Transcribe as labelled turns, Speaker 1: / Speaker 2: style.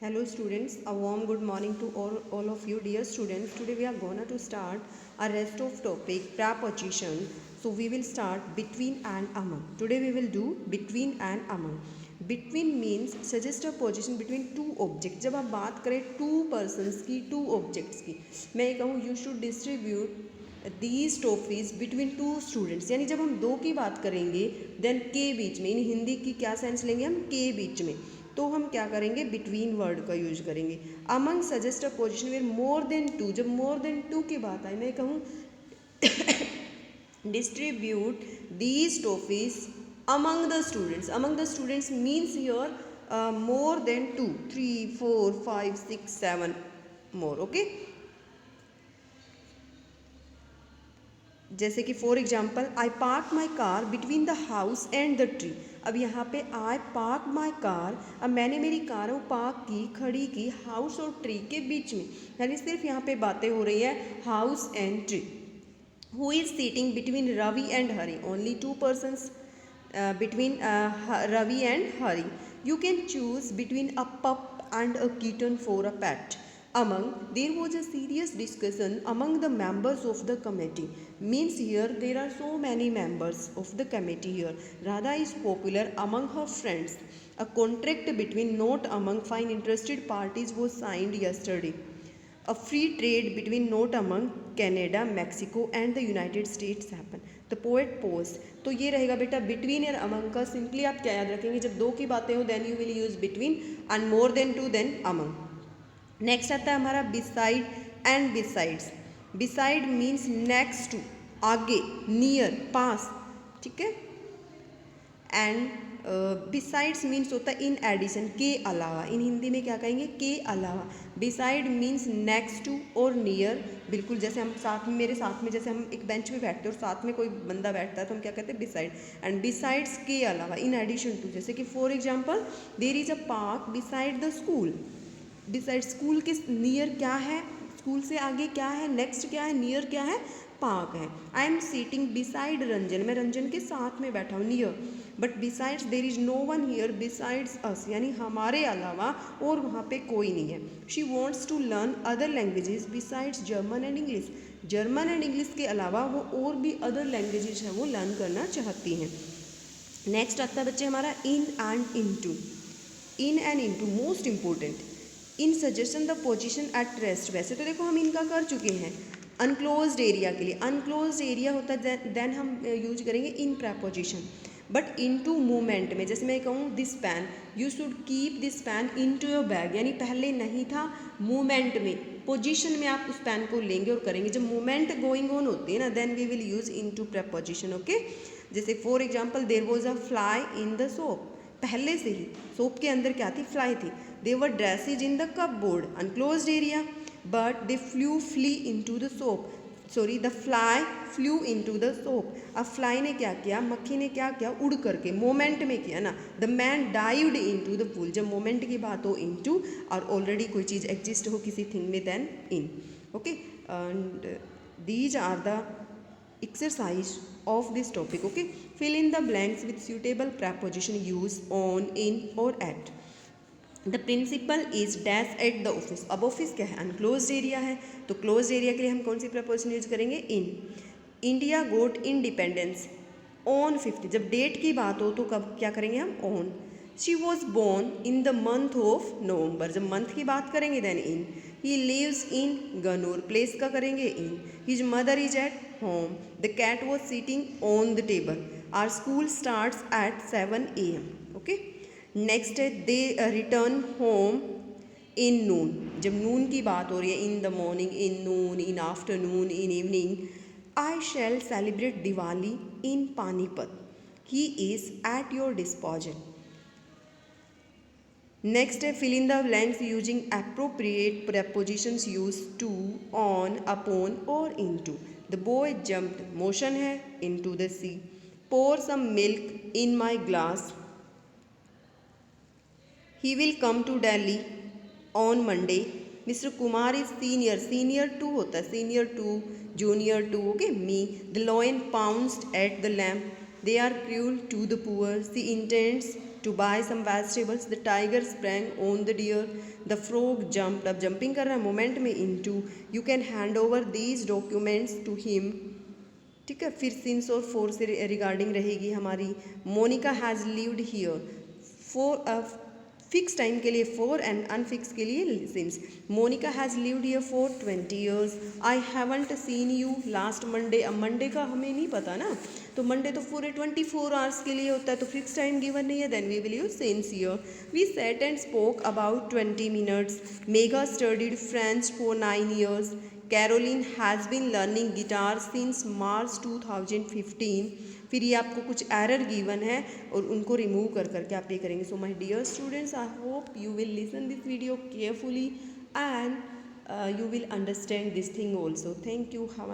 Speaker 1: Hello students, a warm good morning to all of you dear students. Today we are gonna to start a rest of topic preposition. So we will start between and among. Today we will do between and among. Between means suggest a position between two objects. जब आप बात करें two persons की two objects की, मैं ये कहूँ you should distribute these toffees between two students. यानी जब हम दो की बात करेंगे देन के बीच में, इन हिंदी की क्या सेंस लेंगे हम, के बीच में, तो हम क्या करेंगे, बिटवीन वर्ड का यूज करेंगे. Among suggest a position where more than two. जब मोर देन टू की बात आई, मैं कहूँ distribute these toffees among the students. Among the students means your more than two, 3, 4, 5, 6, 7 more. Okay, जैसे कि for example I park my car between the house and the tree. अब यहाँ पे आई पार्क माई कार, अब मैंने मेरी car वो park की, खड़ी की हाउस और ट्री के बीच में. यानी सिर्फ यहाँ पे बातें हो रही है house and tree. Who is sitting between Ravi and Hari. Only two persons between Ravi and Hari. You can choose between a pup and a kitten for a pet. Among, there was a serious discussion among the members of the committee. Means here there are so many members of the committee here. Radha is popular among her friends. A contract between not among fine interested parties was signed yesterday. A free trade between not among Canada, Mexico and the United States happened. The poet paused. तो ये रहेगा बेटा between और among का. Simply आप क्या याद रखेंगे, जब दो की बातें हो then you will use between and more than two then among. Next आता है हमारा beside and besides. Beside means next to, आगे, नियर, पास, ठीक है. एंड बिसाइड्स मीन्स होता है इन एडिशन, के अलावा. इन हिंदी में क्या कहेंगे, के अलावा. बिसाइड मीन्स नेक्स्ट टू और नियर. बिल्कुल जैसे हम साथ में, मेरे साथ में, जैसे हम एक बेंच पे बैठते हैं और साथ में कोई बंदा बैठता है तो हम क्या कहते हैं, बिसाइड. एंड बिसाइड्स, के अलावा, इन एडिशन टू. जैसे कि for example there is a park beside the school. Beside school के नियर क्या है, स्कूल से आगे क्या है, नेक्स्ट क्या है, नियर क्या है, पार्क है. I am sitting beside Ranjan. मैं रंजन के साथ में बैठा हूँ, near. But besides there is no one here besides us. यानी हमारे अलावा और वहाँ पे कोई नहीं है. She wants to learn other languages besides German and English. German and English के अलावा वो और भी अदर लैंग्वेजेस हैं वो लर्न करना चाहती हैं. नेक्स्ट आता है बच्चे हमारा in and in two. In and in two most important. In suggestion the position at rest. वैसे तो देखो हम इनका कर चुके हैं अनक्लोज्ड एरिया के लिए. अनक्लोज्ड एरिया होता है देन हम यूज करेंगे in preposition. But into movement में, जैसे मैं कहूँ this pen, you should keep this pen into your bag. यानी पहले नहीं था, मूवमेंट में, पोजीशन में आप उस पेन को लेंगे और करेंगे. जब मूवमेंट गोइंग ऑन होती है ना then we will use into preposition. Okay, जैसे for example there was a fly in the soap. पहले से ही सोप के अंदर क्या थी, फ्लाई थी. They were dresses in the cupboard, unclosed area, but they flee into the soap. Sorry, the fly flew into the soap. अब fly ने क्या किया, मक्खी ने क्या किया, उड़ करके, मोमेंट में किया ना. The man dived into the pool. जब मोमेंट की बात हो इनटू, और ऑलरेडी कोई चीज़ एग्जिस्ट हो किसी थिंग में then in. Okay, and these are the exercise of this topic. Okay, fill in the blanks with suitable preposition use on, in or at. The principal is dash at the office. अब office क्या है, unclose area है, तो close area के लिए हम कौन सी preposition use करेंगे, in. India got independence on 50. जब डेट की बात हो तो कब क्या करेंगे हम, on. She was born in the month of November. जब मंथ की बात करेंगे then in. He lives in Ganaur. Place का करेंगे in. His mother is at home. The cat was sitting on the table. Our school starts at 7 AM. Okay, next है they return home in नून. जब नून की बात हो रही है, in the morning, in noon, in afternoon, in evening. I shall celebrate Diwali in Panipat. He is at your disposal. Next है fill in the blanks using appropriate prepositions use to, on, upon और into. The boy jumped, motion है, into the sea. Pour some milk in my glass. He will come to Delhi on Monday. Mr. Kumar is senior. Senior to होता है, senior to, junior to. Okay, me. The lion pounced at the lamb. They are cruel to the poor. She intends to buy some vegetables. The tiger sprang on the deer. The frog jumped. अब jumping कर रहा है moment में into. You can hand over these documents to him. ठीक है, फिर since और four से रिगार्डिंग रहेगी हमारी. Monica has lived here. For fix time के लिए फॉर एंड अनफिक्स के लिए since. Monica has lived here for 20 years. I haven't seen you last Monday. अब मंडे का हमें नहीं पता ना, तो मंडे तो पूरे 24 hours के लिए होता है, तो फिक्स टाइम गिवन नहीं है, then we will use since here. We sat and spoke about 20 minutes. Megha studied French for 9 years. Caroline has been learning guitar since March 2015. फिर ये आपको कुछ एरर गिवन है और उनको रिमूव कर करके आप ये करेंगे. So my dear students, I hope you will listen this video carefully and you will understand this thing also. Thank you. Have a